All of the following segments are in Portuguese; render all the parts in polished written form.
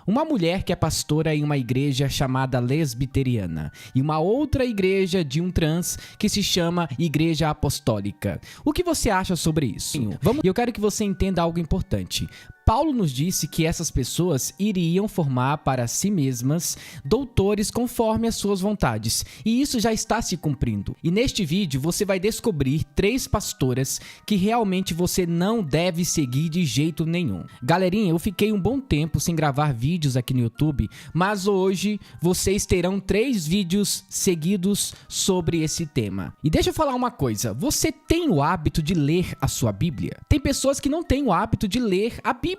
uma mulher que é pastora em uma igreja chamada Lesbiteriana e uma outra igreja de um trans que se chama Igreja Apostólica. O que você acha sobre isso? Eu quero que você entenda algo importante. Paulo nos disse que essas pessoas iriam formar para si mesmas doutores conforme as suas vontades, e isso já está se cumprindo. E neste vídeo você vai descobrir 3 pastoras que realmente você não deve seguir de jeito nenhum. Galerinha, eu fiquei um bom tempo sem gravar vídeos aqui no YouTube, mas hoje vocês terão 3 vídeos seguidos sobre esse tema. E deixa eu falar uma coisa, você tem o hábito de ler a sua Bíblia? Tem pessoas que não têm o hábito de ler a Bíblia.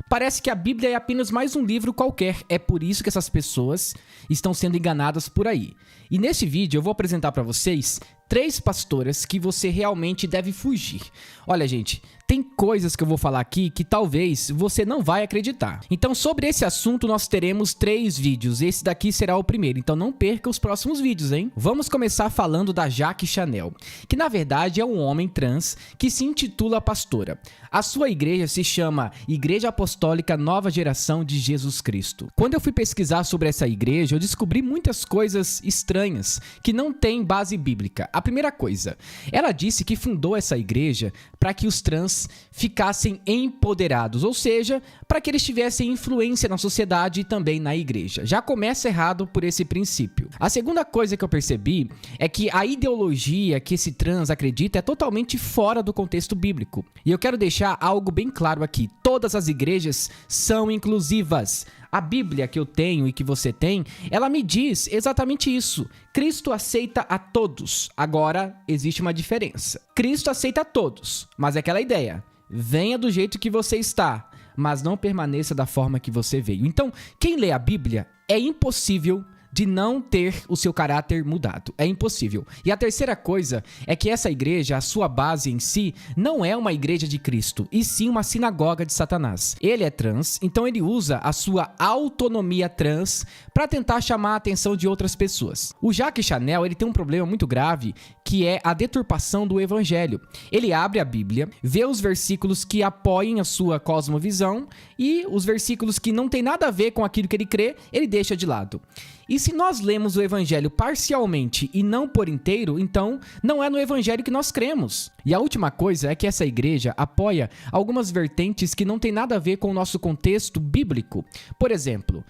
Parece que a Bíblia é apenas mais um livro qualquer, é por isso que essas pessoas estão sendo enganadas por aí. E nesse vídeo eu vou apresentar para vocês 3 pastoras que você realmente deve fugir. Olha, gente, tem coisas que eu vou falar aqui que talvez você não vai acreditar. Então, sobre esse assunto, nós teremos 3 vídeos. Esse daqui será o primeiro, então não perca os próximos vídeos, hein? Vamos começar falando da Jaque Chanel, que na verdade é um homem trans que se intitula pastora. A sua igreja se chama Igreja Apostólica Nova Geração de Jesus Cristo. Quando eu fui pesquisar sobre essa igreja, eu descobri muitas coisas estranhas que não têm base bíblica. A primeira coisa, ela disse que fundou essa igreja para que os trans ficassem empoderados, ou seja, para que eles tivessem influência na sociedade e também na igreja. Já começa errado por esse princípio. A segunda coisa que eu percebi é que a ideologia que esse trans acredita é totalmente fora do contexto bíblico. E eu quero deixar algo bem claro aqui, todas as igrejas são inclusivas. A Bíblia que eu tenho e que você tem, ela me diz exatamente isso. Cristo aceita a todos. Agora, existe uma diferença. Cristo aceita a todos, mas é aquela ideia. Venha do jeito que você está, mas não permaneça da forma que você veio. Então, quem lê a Bíblia, é impossível de não ter o seu caráter mudado. É impossível. E a terceira coisa é que essa igreja, a sua base em si, não é uma igreja de Cristo, e sim uma sinagoga de Satanás. Ele é trans, então ele usa a sua autonomia trans para tentar chamar a atenção de outras pessoas. O Jaque Chanel, ele tem um problema muito grave, que é a deturpação do evangelho. Ele abre a Bíblia, vê os versículos que apoiem a sua cosmovisão e os versículos que não tem nada a ver com aquilo que ele crê, ele deixa de lado. E se nós lemos o evangelho parcialmente e não por inteiro, então não é no evangelho que nós cremos. E a última coisa é que essa igreja apoia algumas vertentes que não tem nada a ver com o nosso contexto bíblico. Por exemplo,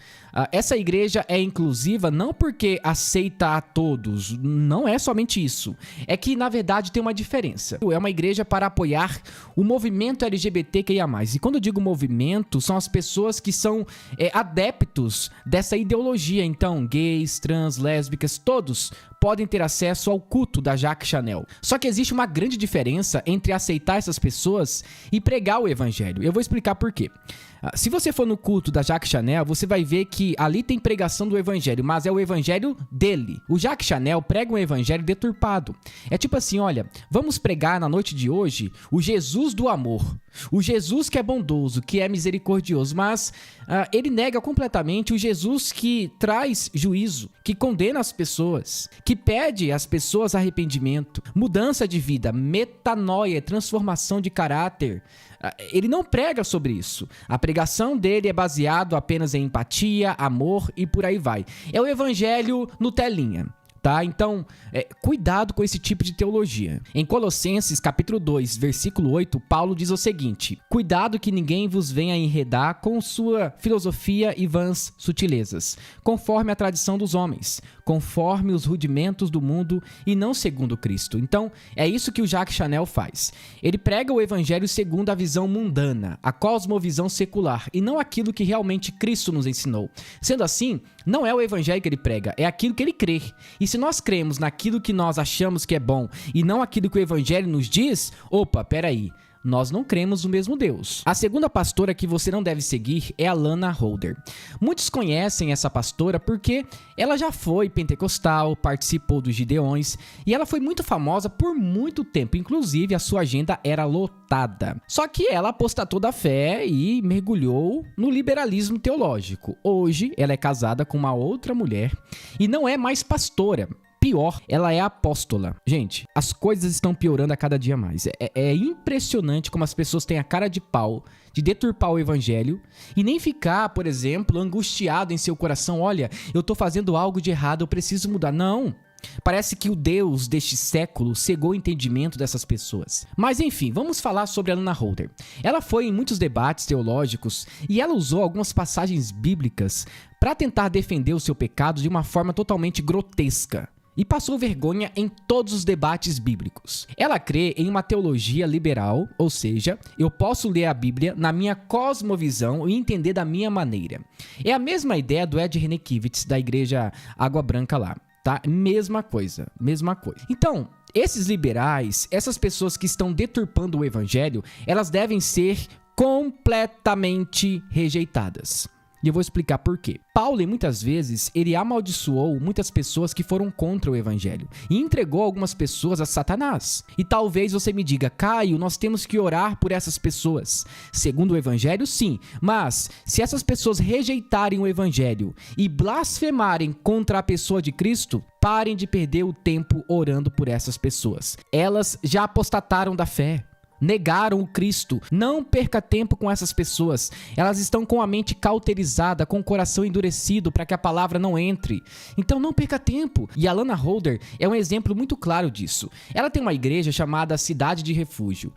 essa igreja é inclusiva não porque aceita a todos, não é somente isso. É que, na verdade, tem uma diferença. É uma igreja para apoiar o movimento LGBTQIA+. E quando eu digo movimento, são as pessoas que são adeptos dessa ideologia. Então, gays, trans, lésbicas, todos podem ter acesso ao culto da Jaque Chanel. Só que existe uma grande diferença entre aceitar essas pessoas e pregar o evangelho. Eu vou explicar por quê. Se você for no culto da Jaque Chanel, você vai ver que ali tem pregação do evangelho, mas é o evangelho dele. O Jaque Chanel prega um evangelho deturpado. É tipo assim, olha, vamos pregar na noite de hoje o Jesus do amor. O Jesus que é bondoso, que é misericordioso, mas ele nega completamente o Jesus que traz juízo, que condena as pessoas, que pede às pessoas arrependimento, mudança de vida, metanoia, transformação de caráter. Ele não prega sobre isso. A pregação dele é baseado apenas em empatia, amor e por aí vai. É o evangelho Nutelinha. Tá? Então, cuidado com esse tipo de teologia. Em Colossenses, capítulo 2, versículo 8, Paulo diz o seguinte: cuidado que ninguém vos venha enredar com sua filosofia e vãs sutilezas, conforme a tradição dos homens, conforme os rudimentos do mundo e não segundo Cristo. Então, é isso que o Jaque Chanel faz. Ele prega o evangelho segundo a visão mundana, a cosmovisão secular, e não aquilo que realmente Cristo nos ensinou. Sendo assim, não é o evangelho que ele prega, é aquilo que ele crê. E se nós cremos naquilo que nós achamos que é bom e não aquilo que o evangelho nos diz, opa, peraí, nós não cremos no mesmo Deus. A segunda pastora que você não deve seguir é a Lana Holder. Muitos conhecem essa pastora porque ela já foi pentecostal, participou dos Gideões e ela foi muito famosa por muito tempo. Inclusive, a sua agenda era lotada. Só que ela apostatou da fé e mergulhou no liberalismo teológico. Hoje, ela é casada com uma outra mulher e não é mais pastora. Pior, ela é apóstola. Gente, as coisas estão piorando a cada dia mais. É impressionante como as pessoas têm a cara de pau de deturpar o evangelho e nem ficar, por exemplo, angustiado em seu coração, olha, eu tô fazendo algo de errado, eu preciso mudar. Não. Parece que o Deus deste século cegou o entendimento dessas pessoas. Mas enfim, vamos falar sobre a Lana Holder. Ela foi em muitos debates teológicos e ela usou algumas passagens bíblicas para tentar defender o seu pecado de uma forma totalmente grotesca. E passou vergonha em todos os debates bíblicos. Ela crê em uma teologia liberal, ou seja, eu posso ler a Bíblia na minha cosmovisão e entender da minha maneira. É a mesma ideia do Ed Renekiewicz, da igreja Água Branca lá. Tá? Mesma coisa. Então, esses liberais, essas pessoas que estão deturpando o evangelho, elas devem ser completamente rejeitadas. E eu vou explicar por quê. Paulo, muitas vezes, ele amaldiçoou muitas pessoas que foram contra o evangelho e entregou algumas pessoas a Satanás. E talvez você me diga, Caio, nós temos que orar por essas pessoas. Segundo o evangelho, sim. Mas, se essas pessoas rejeitarem o evangelho e blasfemarem contra a pessoa de Cristo, parem de perder o tempo orando por essas pessoas. Elas já apostataram da fé. Negaram o Cristo. Não perca tempo com essas pessoas. Elas estão com a mente cauterizada, com o coração endurecido para que a palavra não entre. Então não perca tempo. E a Lana Holder é um exemplo muito claro disso. Ela tem uma igreja chamada Cidade de Refúgio.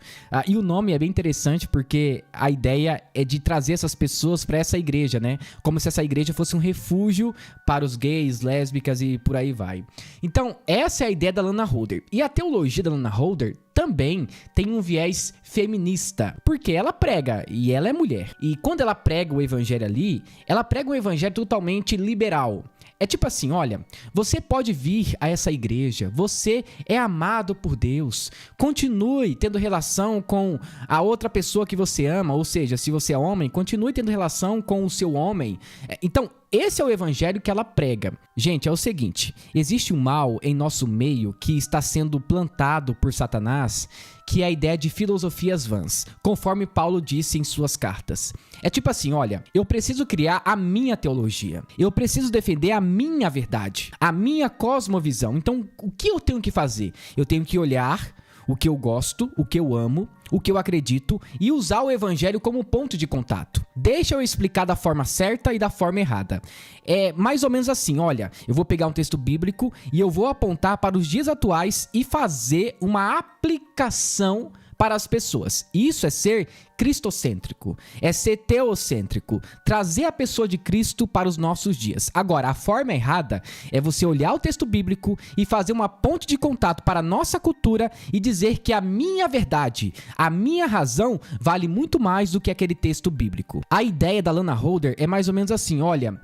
E o nome é bem interessante porque a ideia é de trazer essas pessoas para essa igreja, né? Como se essa igreja fosse um refúgio para os gays, lésbicas e por aí vai. Então essa é a ideia da Lana Holder. E a teologia da Lana Holder também tem um viés feminista, porque ela prega, e ela é mulher. E quando ela prega o evangelho ali, ela prega um evangelho totalmente liberal. É tipo assim, olha, você pode vir a essa igreja, você é amado por Deus, continue tendo relação com a outra pessoa que você ama, ou seja, se você é homem, continue tendo relação com o seu homem. Então, esse é o evangelho que ela prega. Gente, é o seguinte, existe um mal em nosso meio que está sendo plantado por Satanás, que é a ideia de filosofias vãs, conforme Paulo disse em suas cartas. É tipo assim, olha, eu preciso criar a minha teologia, eu preciso defender a minha verdade, a minha cosmovisão. Então, o que eu tenho que fazer? Eu tenho que olhar o que eu gosto, o que eu amo, o que eu acredito e usar o evangelho como ponto de contato. Deixa eu explicar da forma certa e da forma errada. É mais ou menos assim, olha, eu vou pegar um texto bíblico e eu vou apontar para os dias atuais e fazer uma aplicação para as pessoas. Isso é ser cristocêntrico, é ser teocêntrico, trazer a pessoa de Cristo para os nossos dias. Agora, a forma errada é você olhar o texto bíblico e fazer uma ponte de contato para a nossa cultura e dizer que a minha verdade, a minha razão vale muito mais do que aquele texto bíblico. A ideia da Lana Holder é mais ou menos assim, olha,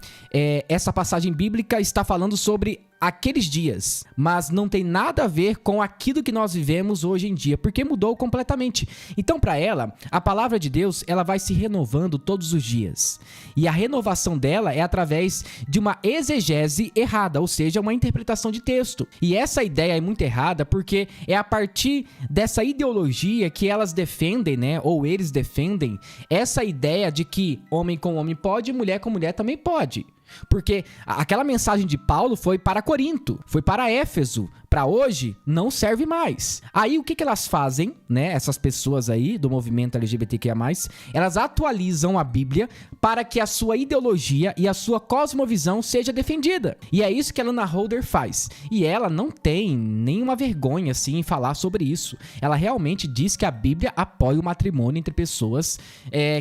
essa passagem bíblica está falando sobre aqueles dias, mas não tem nada a ver com aquilo que nós vivemos hoje em dia, porque mudou completamente. Então, para ela, a palavra de Deus, ela vai se renovando todos os dias. E a renovação dela é através de uma exegese errada, ou seja, uma interpretação de texto. E essa ideia é muito errada porque é a partir dessa ideologia que elas defendem, né, ou eles defendem, essa ideia de que homem com homem pode e mulher com mulher também pode. Porque aquela mensagem de Paulo foi para Corinto, foi para Éfeso, para hoje não serve mais. Aí o que elas fazem, né? Essas pessoas aí do movimento LGBTQIA+, elas atualizam a Bíblia para que a sua ideologia e a sua cosmovisão seja defendida. E é isso que a Lana Holder faz. E ela não tem nenhuma vergonha assim em falar sobre isso. Ela realmente diz que a Bíblia apoia o matrimônio entre pessoas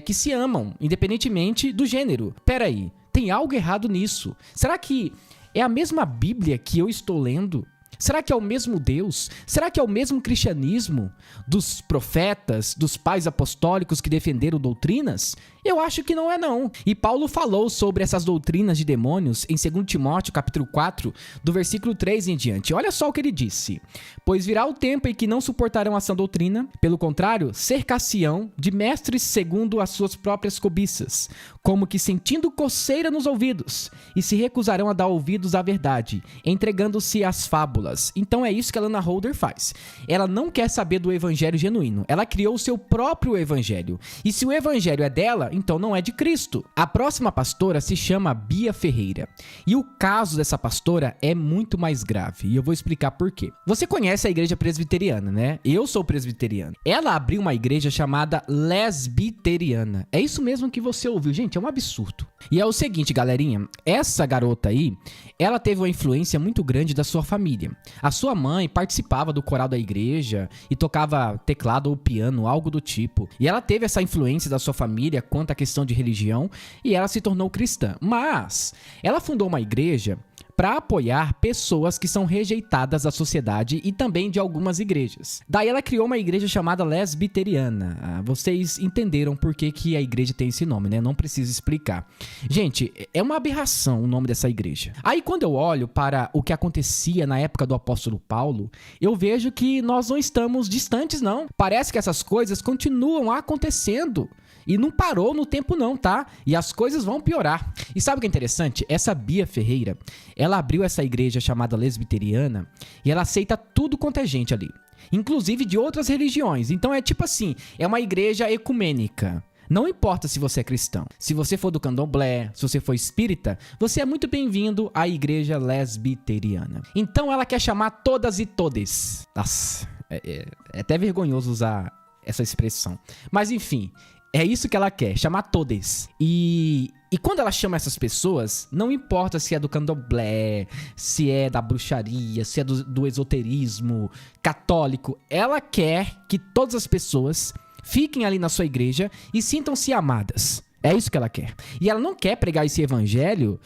que se amam, independentemente do gênero. Peraí. Tem algo errado nisso. Será que é a mesma Bíblia que eu estou lendo? Será que é o mesmo Deus? Será que é o mesmo cristianismo dos profetas, dos pais apostólicos que defenderam doutrinas? Eu acho que não é não. E Paulo falou sobre essas doutrinas de demônios em 2 Timóteo capítulo 4, do versículo 3 em diante. Olha só o que ele disse. Pois virá o tempo em que não suportarão essa doutrina, pelo contrário, cercar-se-ão de mestres segundo as suas próprias cobiças, como que sentindo coceira nos ouvidos, e se recusarão a dar ouvidos à verdade, entregando-se às fábulas. Então é isso que a Lana Holder faz. Ela não quer saber do evangelho genuíno. Ela criou o seu próprio evangelho. E se o evangelho é dela, então não é de Cristo. A próxima pastora se chama Bia Ferreira. E o caso dessa pastora é muito mais grave. E eu vou explicar por quê. Você conhece a igreja presbiteriana, né? Eu sou presbiteriano. Ela abriu uma igreja chamada Lesbiteriana. É isso mesmo que você ouviu. Gente, é um absurdo. E é o seguinte, galerinha. Essa garota aí, ela teve uma influência muito grande da sua família. A sua mãe participava do coral da igreja e tocava teclado ou piano, algo do tipo. E ela teve essa influência da sua família quanto à questão de religião e ela se tornou cristã. Mas ela fundou uma igreja para apoiar pessoas que são rejeitadas da sociedade e também de algumas igrejas. Daí ela criou uma igreja chamada Lesbiteriana. Vocês entenderam por que a igreja tem esse nome, né? Não preciso explicar. Gente, é uma aberração o nome dessa igreja. Aí quando eu olho para o que acontecia na época do apóstolo Paulo, eu vejo que nós não estamos distantes, não. Parece que essas coisas continuam acontecendo. E não parou no tempo não, tá? E as coisas vão piorar. E sabe o que é interessante? Essa Bia Ferreira, ela abriu essa igreja chamada Lesbiteriana e ela aceita tudo quanto é gente ali. Inclusive de outras religiões. Então é tipo assim, é uma igreja ecumênica. Não importa se você é cristão. Se você for do candomblé, se você for espírita, você é muito bem-vindo à igreja lesbiteriana. Então ela quer chamar todas e todes. Nossa, é até vergonhoso usar essa expressão. Mas enfim, é isso que ela quer, chamar todes. E quando ela chama essas pessoas, não importa se é do candomblé, se é da bruxaria, se é do esoterismo católico, ela quer que todas as pessoas fiquem ali na sua igreja e sintam-se amadas. É isso que ela quer. E ela não quer pregar esse evangelho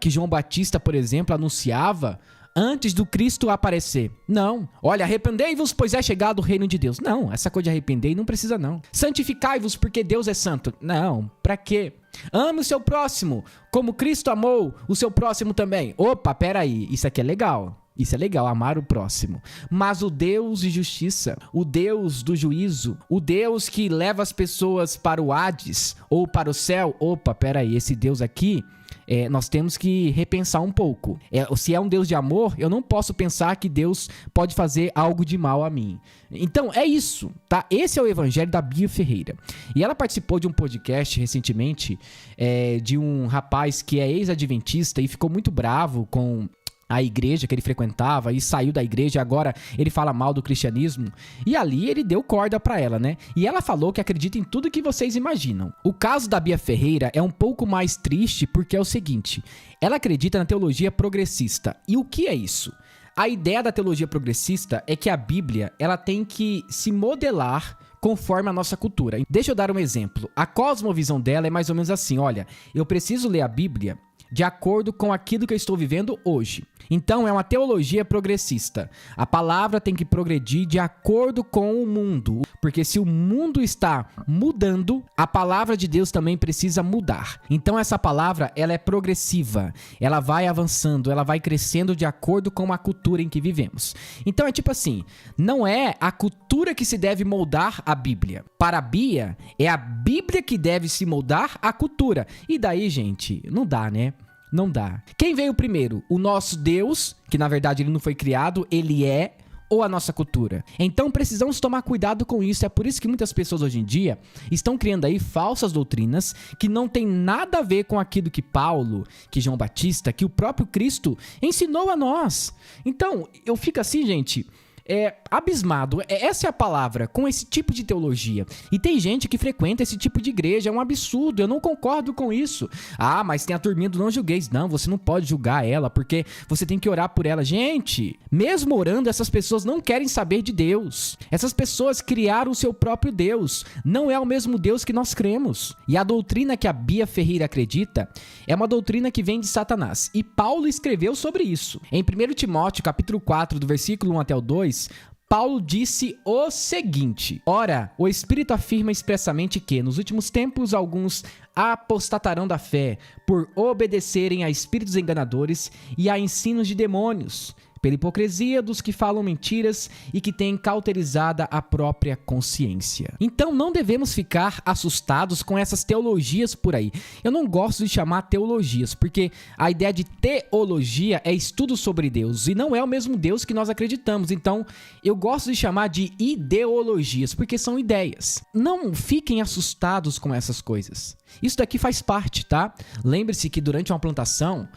que João Batista, por exemplo, anunciava antes do Cristo aparecer. Não. Olha, arrependei-vos, pois é chegado o reino de Deus. Não, essa coisa de arrepender não precisa não. Santificai-vos, porque Deus é santo. Não, pra quê? Ame o seu próximo, como Cristo amou o seu próximo também. Opa, peraí, isso aqui é legal. Isso é legal, amar o próximo. Mas o Deus de justiça, o Deus do juízo, o Deus que leva as pessoas para o Hades ou para o céu. Opa, peraí, esse Deus aqui, nós temos que repensar um pouco. Se é um Deus de amor, eu não posso pensar que Deus pode fazer algo de mal a mim. Então, é isso, tá? Esse é o evangelho da Bia Ferreira. E ela participou de um podcast recentemente de um rapaz que é ex-adventista e ficou muito bravo com a igreja que ele frequentava e saiu da igreja, agora ele fala mal do cristianismo. E ali ele deu corda pra ela, né? E ela falou que acredita em tudo que vocês imaginam. O caso da Bia Ferreira é um pouco mais triste porque é o seguinte: ela acredita na teologia progressista. E o que é isso? A ideia da teologia progressista é que a Bíblia, ela tem que se modelar conforme a nossa cultura. Deixa eu dar um exemplo. A cosmovisão dela é mais ou menos assim: olha, eu preciso ler a Bíblia de acordo com aquilo que eu estou vivendo hoje. Então é uma teologia progressista. A palavra tem que progredir de acordo com o mundo, porque se o mundo está mudando, a palavra de Deus também precisa mudar. Então essa palavra, ela é progressiva, ela vai avançando, ela vai crescendo de acordo com a cultura em que vivemos. Então é tipo assim, não é a cultura que se deve moldar a Bíblia. Para a Bia, é a Bíblia que deve se moldar à cultura. E daí, gente, não dá, né? Não dá. Quem veio primeiro? O nosso Deus, que na verdade ele não foi criado, ele é, ou a nossa cultura? Então precisamos tomar cuidado com isso. É por isso que muitas pessoas hoje em dia estão criando aí falsas doutrinas que não tem nada a ver com aquilo que Paulo, que João Batista, que o próprio Cristo ensinou a nós. Então eu fico assim, gente, abismado, essa é a palavra, com esse tipo de teologia. E tem gente que frequenta esse tipo de igreja, é um absurdo, eu não concordo com isso. Ah, mas tem a turminha do não julgueis. Não, você não pode julgar ela, porque você tem que orar por ela. Gente, mesmo orando, essas pessoas não querem saber de Deus. Essas pessoas criaram o seu próprio Deus, não é o mesmo Deus que nós cremos. E a doutrina que a Bia Ferreira acredita é uma doutrina que vem de Satanás. E Paulo escreveu sobre isso. Em 1 Timóteo, capítulo 4, do versículo 1 até o 2, Paulo disse o seguinte: ora, o Espírito afirma expressamente que, nos últimos tempos, alguns apostatarão da fé por obedecerem a espíritos enganadores e a ensinos de demônios, pela hipocrisia dos que falam mentiras e que têm cauterizada a própria consciência. Então não devemos ficar assustados com essas teologias por aí. Eu não gosto de chamar teologias, porque a ideia de teologia é estudo sobre Deus, e não é o mesmo Deus que nós acreditamos. Então eu gosto de chamar de ideologias, porque são ideias. Não fiquem assustados com essas coisas. Isso daqui faz parte, tá? Lembre-se que durante uma plantação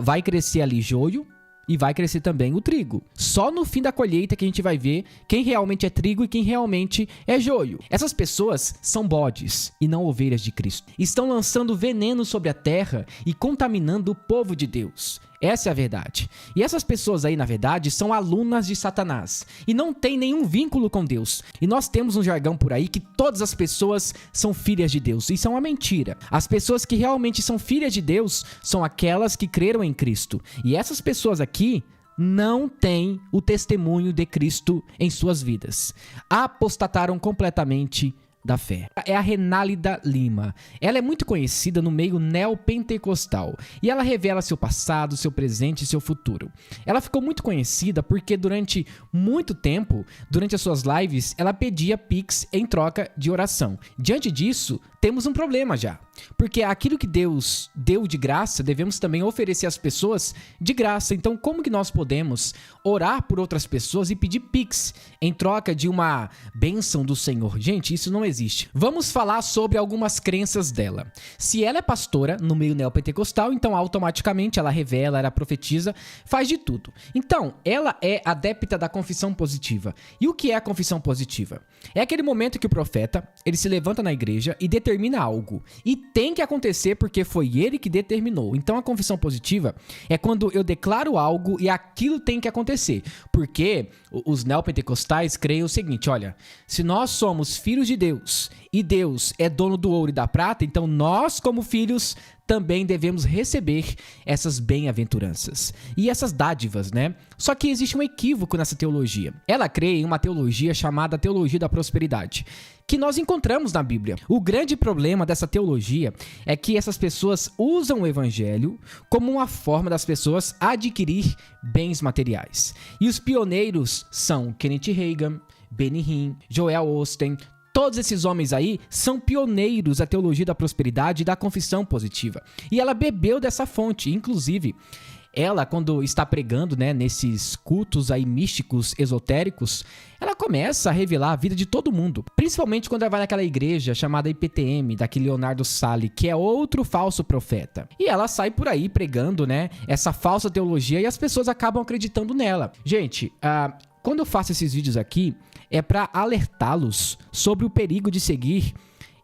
vai crescer ali joio, e vai crescer também o trigo. Só no fim da colheita que a gente vai ver quem realmente é trigo e quem realmente é joio. Essas pessoas são bodes e não ovelhas de Cristo. Estão lançando veneno sobre a terra e contaminando o povo de Deus. Essa é a verdade. E essas pessoas aí, na verdade, são alunas de Satanás e não tem nenhum vínculo com Deus. E nós temos um jargão por aí que todas as pessoas são filhas de Deus. Isso é uma mentira. As pessoas que realmente são filhas de Deus são aquelas que creram em Cristo. E essas pessoas aqui não têm o testemunho de Cristo em suas vidas. Apostataram completamente da fé. É a Renálida Lima. Ela é muito conhecida no meio neopentecostal e ela revela seu passado, seu presente e seu futuro. Ela ficou muito conhecida porque durante muito tempo, durante as suas lives, ela pedia Pix em troca de oração. Diante disso, temos um problema já, porque aquilo que Deus deu de graça, devemos também oferecer às pessoas de graça. Então, como que nós podemos orar por outras pessoas e pedir Pix em troca de uma bênção do Senhor? Gente, isso não existe. Vamos falar sobre algumas crenças dela. Se ela é pastora no meio neopentecostal, então automaticamente ela revela, ela profetiza, faz de tudo. Então, ela é adepta da confissão positiva. E o que é a confissão positiva? É aquele momento que o profeta, ele se levanta na igreja e determina algo. E tem que acontecer porque foi ele que determinou. Então a confissão positiva é quando eu declaro algo e aquilo tem que acontecer. Porque os neopentecostais creem o seguinte, olha, se nós somos filhos de Deus e Deus é dono do ouro e da prata, então nós como filhos também devemos receber essas bem-aventuranças e essas dádivas, né? Só que existe um equívoco nessa teologia. Ela crê em uma teologia chamada teologia da prosperidade, que nós encontramos na Bíblia. O grande problema dessa teologia é que essas pessoas usam o evangelho como uma forma das pessoas adquirir bens materiais. E os pioneiros são Kenneth Hagin, Benny Hinn, Joel Osteen. Todos esses homens aí são pioneiros da teologia da prosperidade e da confissão positiva. E ela bebeu dessa fonte. Inclusive, ela, quando está pregando, né, nesses cultos aí místicos, esotéricos, ela começa a revelar a vida de todo mundo. Principalmente quando ela vai naquela igreja chamada IPTM, daquele Leonardo Sali, que é outro falso profeta. E ela sai por aí pregando, né, essa falsa teologia e as pessoas acabam acreditando nela. Gente, quando eu faço esses vídeos aqui, é para alertá-los sobre o perigo de seguir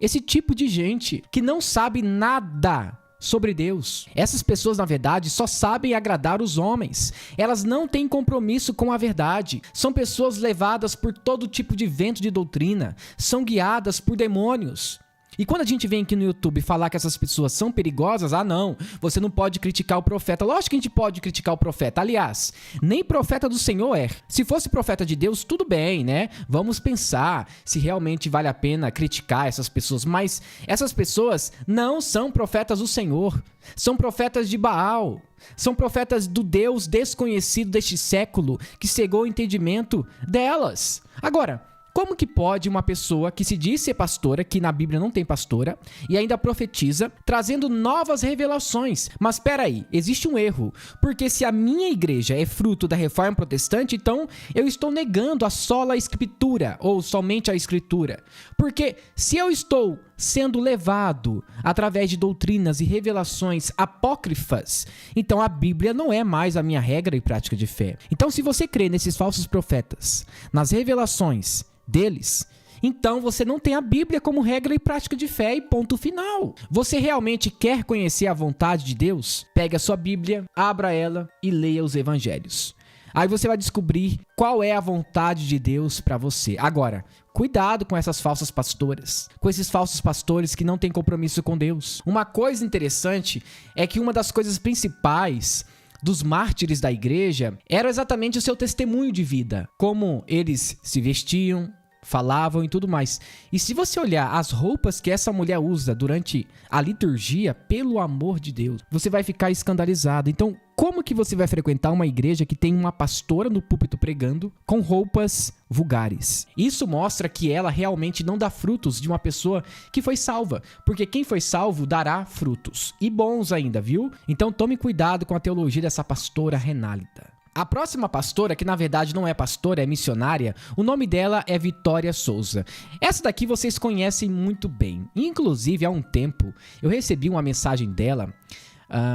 esse tipo de gente que não sabe nada sobre Deus. Essas pessoas, na verdade, só sabem agradar os homens. Elas não têm compromisso com a verdade. São pessoas levadas por todo tipo de vento de doutrina. São guiadas por demônios. E quando a gente vem aqui no YouTube falar que essas pessoas são perigosas, não, você não pode criticar o profeta. Lógico que a gente pode criticar o profeta. Aliás, nem profeta do Senhor é. Se fosse profeta de Deus, tudo bem, né? Vamos pensar se realmente vale a pena criticar essas pessoas. Mas essas pessoas não são profetas do Senhor. São profetas de Baal. São profetas do Deus desconhecido deste século que cegou o entendimento delas. Agora, como que pode uma pessoa que se diz ser pastora, que na Bíblia não tem pastora, e ainda profetiza, trazendo novas revelações? Mas espera aí, existe um erro, porque se a minha igreja é fruto da reforma protestante, então eu estou negando a sola escritura, ou somente a escritura. Porque se eu estou sendo levado através de doutrinas e revelações apócrifas, então a Bíblia não é mais a minha regra e prática de fé. Então se você crê nesses falsos profetas, nas revelações deles, então você não tem a Bíblia como regra e prática de fé e ponto final. Você realmente quer conhecer a vontade de Deus? Pegue a sua Bíblia, abra ela e leia os evangelhos. Aí você vai descobrir qual é a vontade de Deus para você. Agora, cuidado com essas falsas pastoras, com esses falsos pastores que não têm compromisso com Deus. Uma coisa interessante é que uma das coisas principais dos mártires da igreja era exatamente o seu testemunho de vida, como eles se vestiam, falavam e tudo mais. E se você olhar as roupas que essa mulher usa durante a liturgia, pelo amor de Deus, você vai ficar escandalizado. Então, como que você vai frequentar uma igreja que tem uma pastora no púlpito pregando com roupas vulgares? Isso mostra que ela realmente não dá frutos de uma pessoa que foi salva, porque quem foi salvo dará frutos, e bons ainda, viu? Então tome cuidado com a teologia dessa pastora Renálida. A próxima pastora, que na verdade não é pastora, é missionária, o nome dela é Vitória Souza. Essa daqui vocês conhecem muito bem. Inclusive, há um tempo, eu recebi uma mensagem dela,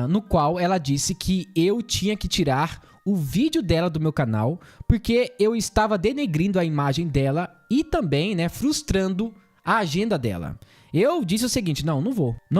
no qual ela disse que eu tinha que tirar o vídeo dela do meu canal, porque eu estava denegrindo a imagem dela e também, frustrando a agenda dela. Eu disse o seguinte, não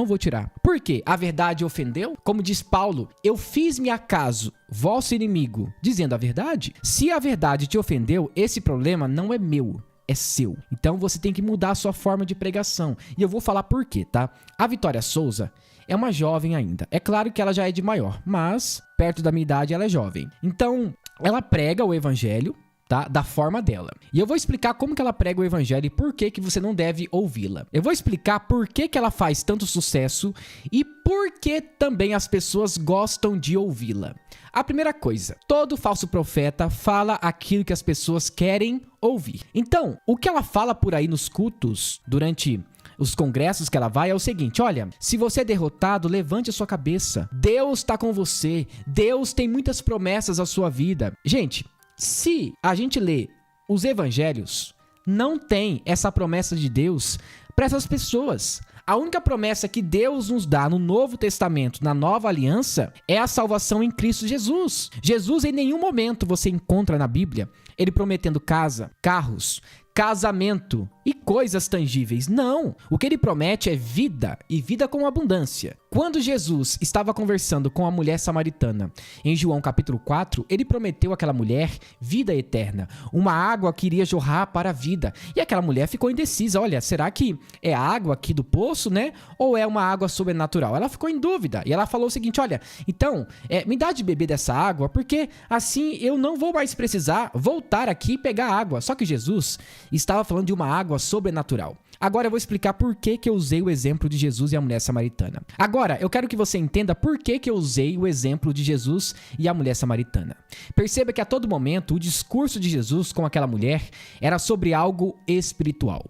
vou tirar. Por quê? A verdade ofendeu? Como diz Paulo, eu fiz-me acaso vosso inimigo, dizendo a verdade? Se a verdade te ofendeu, esse problema não é meu, é seu. Então você tem que mudar a sua forma de pregação. E eu vou falar por quê, tá? A Vitória Souza é uma jovem ainda. É claro que ela já é de maior, mas perto da minha idade ela é jovem. Então, ela prega o evangelho, tá? Da forma dela. E eu vou explicar como que ela prega o evangelho e por que que você não deve ouvi-la. Eu vou explicar por que que ela faz tanto sucesso e por que também as pessoas gostam de ouvi-la. A primeira coisa, todo falso profeta fala aquilo que as pessoas querem ouvir. Então, o que ela fala por aí nos cultos, durante os congressos que ela vai, é o seguinte, olha, se você é derrotado, levante a sua cabeça. Deus está com você. Deus tem muitas promessas à sua vida. Gente, se a gente lê os evangelhos, não tem essa promessa de Deus para essas pessoas. A única promessa que Deus nos dá no Novo Testamento, na Nova Aliança, é a salvação em Cristo Jesus. Jesus, em nenhum momento você encontra na Bíblia ele prometendo casa, carros, casamento e coisas tangíveis. Não! O que ele promete é vida, e vida com abundância. Quando Jesus estava conversando com a mulher samaritana, em João capítulo 4, ele prometeu àquela mulher vida eterna, uma água que iria jorrar para a vida. E aquela mulher ficou indecisa, olha, será que é a água aqui do poço, ou é uma água sobrenatural? Ela ficou em dúvida, e ela falou o seguinte, olha, então, me dá de beber dessa água, porque assim eu não vou mais precisar voltar aqui e pegar água. Só que Jesus estava falando de uma água sobrenatural. Agora eu vou explicar por que que eu usei o exemplo de Jesus e a mulher samaritana. Agora, eu quero que você entenda por que que eu usei o exemplo de Jesus e a mulher samaritana. Perceba que a todo momento o discurso de Jesus com aquela mulher era sobre algo espiritual.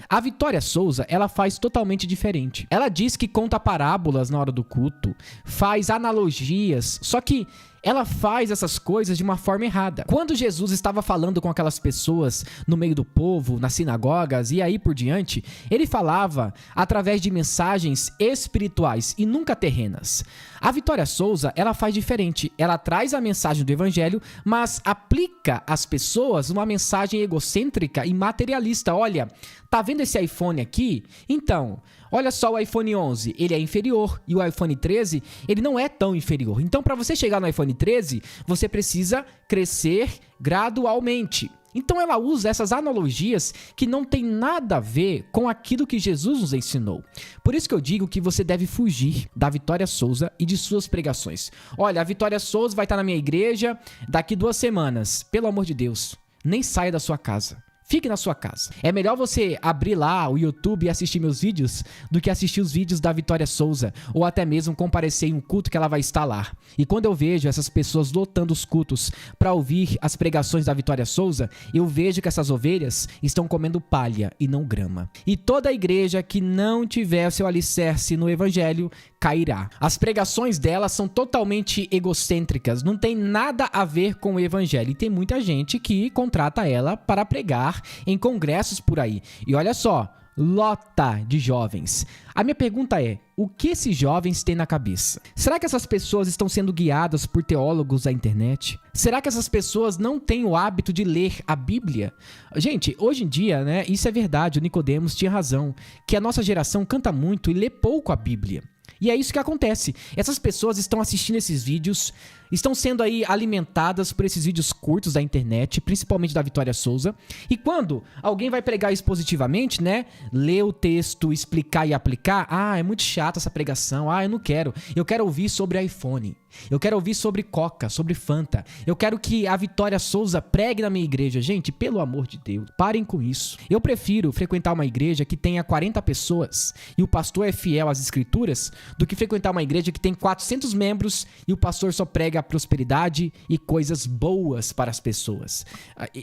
A Vitória Souza, ela faz totalmente diferente. Ela diz que conta parábolas na hora do culto, faz analogias, só que ela faz essas coisas de uma forma errada. Quando Jesus estava falando com aquelas pessoas no meio do povo, nas sinagogas e aí por diante, ele falava através de mensagens espirituais e nunca terrenas. A Vitória Souza, ela faz diferente. Ela traz a mensagem do evangelho, mas aplica às pessoas uma mensagem egocêntrica e materialista. Olha, tá vendo esse iPhone aqui? Então, olha só o iPhone 11, ele é inferior, e o iPhone 13, ele não é tão inferior. Então, para você chegar no iPhone 13, você precisa crescer gradualmente. Então ela usa essas analogias que não tem nada a ver com aquilo que Jesus nos ensinou. Por isso que eu digo que você deve fugir da Vitória Souza e de suas pregações. Olha, a Vitória Souza vai estar na minha igreja daqui 2 semanas. Pelo amor de Deus, nem saia da sua casa. Fique na sua casa. É melhor você abrir lá o YouTube e assistir meus vídeos do que assistir os vídeos da Vitória Souza ou até mesmo comparecer em um culto que ela vai estar lá. E quando eu vejo essas pessoas lotando os cultos para ouvir as pregações da Vitória Souza, eu vejo que essas ovelhas estão comendo palha e não grama. E toda igreja que não tiver seu alicerce no evangelho cairá. As pregações dela são totalmente egocêntricas, não tem nada a ver com o evangelho. E tem muita gente que contrata ela para pregar em congressos por aí. E olha só, lota de jovens. A minha pergunta é, o que esses jovens têm na cabeça? Será que essas pessoas estão sendo guiadas por teólogos da internet? Será que essas pessoas não têm o hábito de ler a Bíblia? Gente, hoje em dia, isso é verdade, o Nicodemos tinha razão, que a nossa geração canta muito e lê pouco a Bíblia. E é isso que acontece. Essas pessoas estão assistindo esses vídeos estão sendo aí alimentadas por esses vídeos curtos da internet, principalmente da Vitória Souza. E quando alguém vai pregar expositivamente, né, ler o texto, explicar e aplicar, é muito chata essa pregação, eu não quero. Eu quero ouvir sobre iPhone. Eu quero ouvir sobre Coca, sobre Fanta. Eu quero que a Vitória Souza pregue na minha igreja. Gente, pelo amor de Deus, parem com isso. Eu prefiro frequentar uma igreja que tenha 40 pessoas e o pastor é fiel às escrituras do que frequentar uma igreja que tem 400 membros e o pastor só prega prosperidade e coisas boas para as pessoas.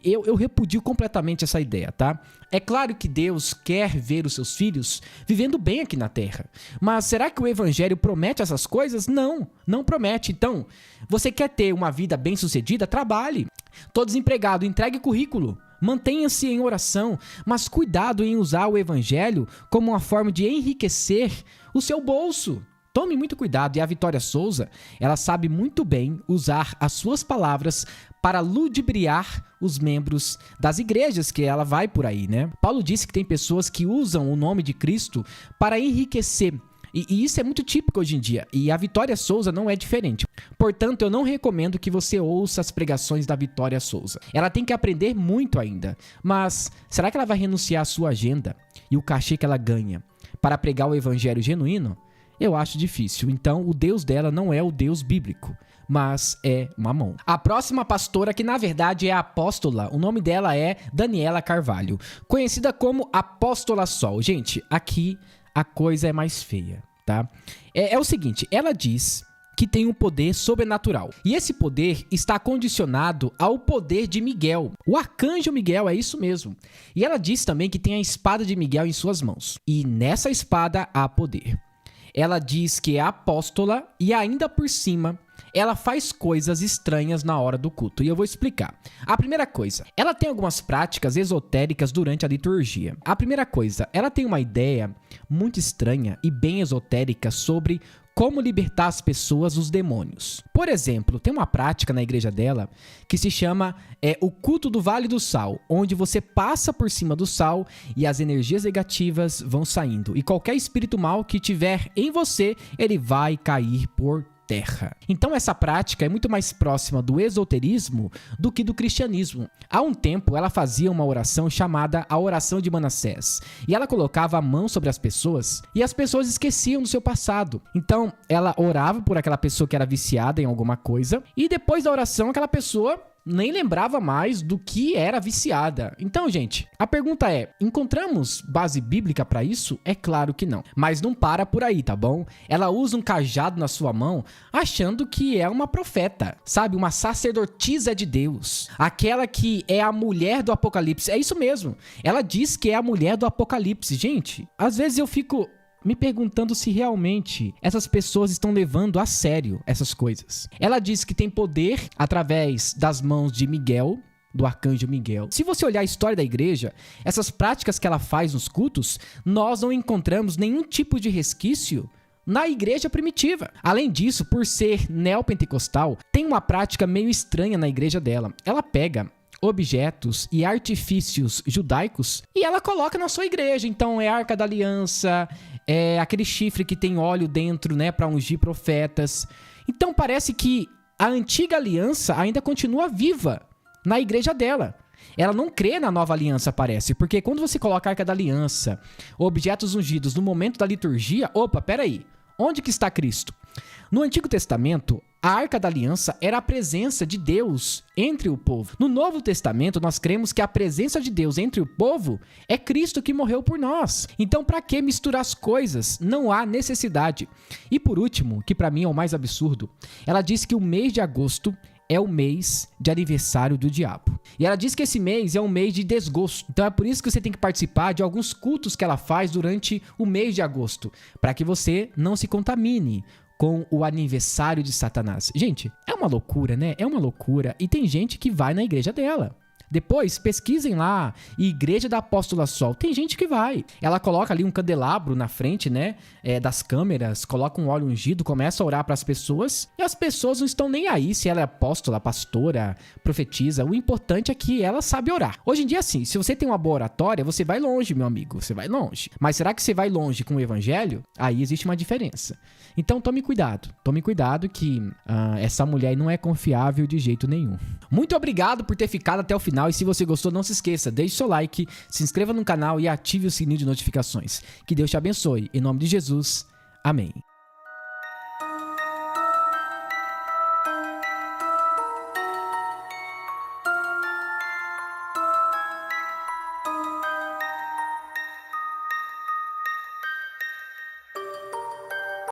Eu repudio completamente essa ideia, tá? É claro que Deus quer ver os seus filhos vivendo bem aqui na terra. Mas será que o evangelho promete essas coisas? Não, não promete. Então, você quer ter uma vida bem-sucedida? Trabalhe. Tô desempregado, entregue currículo. Mantenha-se em oração, mas cuidado em usar o evangelho como uma forma de enriquecer o seu bolso. Tome muito cuidado, e a Vitória Souza, ela sabe muito bem usar as suas palavras para ludibriar os membros das igrejas que ela vai por aí, né? Paulo disse que tem pessoas que usam o nome de Cristo para enriquecer. E isso é muito típico hoje em dia, e a Vitória Souza não é diferente. Portanto, eu não recomendo que você ouça as pregações da Vitória Souza. Ela tem que aprender muito ainda, mas será que ela vai renunciar à sua agenda e o cachê que ela ganha para pregar o evangelho genuíno? Eu acho difícil. Então, o Deus dela não é o Deus bíblico, mas é Mamon. A próxima pastora, que na verdade é a apóstola, o nome dela é Daniela Carvalho, conhecida como Apóstola Sol. Gente, aqui a coisa é mais feia, tá? É o seguinte, ela diz que tem um poder sobrenatural. E esse poder está condicionado ao poder de Miguel. O arcanjo Miguel, é isso mesmo. E ela diz também que tem a espada de Miguel em suas mãos. E nessa espada há poder. Ela diz que é apóstola e ainda por cima ela faz coisas estranhas na hora do culto. E eu vou explicar. A primeira coisa, ela tem algumas práticas esotéricas durante a liturgia. A primeira coisa, ela tem uma ideia muito estranha e bem esotérica sobre como libertar as pessoas dos demônios. Por exemplo, tem uma prática na igreja dela que se chama o culto do Vale do Sal, onde você passa por cima do sal e as energias negativas vão saindo. E qualquer espírito mal que tiver em você, ele vai cair por terra. Então essa prática é muito mais próxima do esoterismo do que do cristianismo. Há um tempo ela fazia uma oração chamada a oração de Manassés, e ela colocava a mão sobre as pessoas e as pessoas esqueciam do seu passado. Então ela orava por aquela pessoa que era viciada em alguma coisa e depois da oração aquela pessoa nem lembrava mais do que era viciada. Então, gente, a pergunta é, encontramos base bíblica para isso? É claro que não. Mas não para por aí, tá bom? Ela usa um cajado na sua mão achando que é uma profeta, sabe? Uma sacerdotisa de Deus. Aquela que é a mulher do Apocalipse. É isso mesmo. Ela diz que é a mulher do Apocalipse. Gente, às vezes eu fico me perguntando se realmente essas pessoas estão levando a sério essas coisas. Ela diz que tem poder através das mãos de Miguel, do arcanjo Miguel. Se você olhar a história da igreja, essas práticas que ela faz nos cultos, nós não encontramos nenhum tipo de resquício na igreja primitiva. Além disso, por ser neopentecostal, tem uma prática meio estranha na igreja dela. Ela pega objetos e artifícios judaicos e ela coloca na sua igreja. Então é a Arca da Aliança, é aquele chifre que tem óleo dentro, né, para ungir profetas. Então parece que a antiga aliança ainda continua viva na igreja dela. Ela não crê na nova aliança, parece, porque quando você coloca a Arca da Aliança, objetos ungidos no momento da liturgia, peraí, onde que está Cristo? No Antigo Testamento, a Arca da Aliança era a presença de Deus entre o povo. No Novo Testamento, nós cremos que a presença de Deus entre o povo é Cristo que morreu por nós. Então, para que misturar as coisas? Não há necessidade. E por último, que para mim é o mais absurdo, ela diz que o mês de agosto é o mês de aniversário do diabo. E ela diz que esse mês é um mês de desgosto. Então é por isso que você tem que participar de alguns cultos que ela faz durante o mês de agosto, para que você não se contamine com o aniversário de Satanás. Gente, é uma loucura, né? É uma loucura. E tem gente que vai na igreja dela. Depois, pesquisem lá, Igreja da Apóstola Sol. Tem gente que vai. Ela coloca ali um candelabro na frente, né, das câmeras, coloca um óleo ungido, começa a orar para as pessoas, e as pessoas não estão nem aí se ela é apóstola, pastora, profetisa. O importante é que ela sabe orar. Hoje em dia, assim, se você tem uma boa oratória, você vai longe, meu amigo, você vai longe. Mas será que você vai longe com o evangelho? Aí existe uma diferença. Então tome cuidado que essa mulher aí não é confiável de jeito nenhum. Muito obrigado por ter ficado até o final, e se você gostou, não se esqueça, deixe seu like, se inscreva no canal e ative o sininho de notificações. Que Deus te abençoe, em nome de Jesus, amém.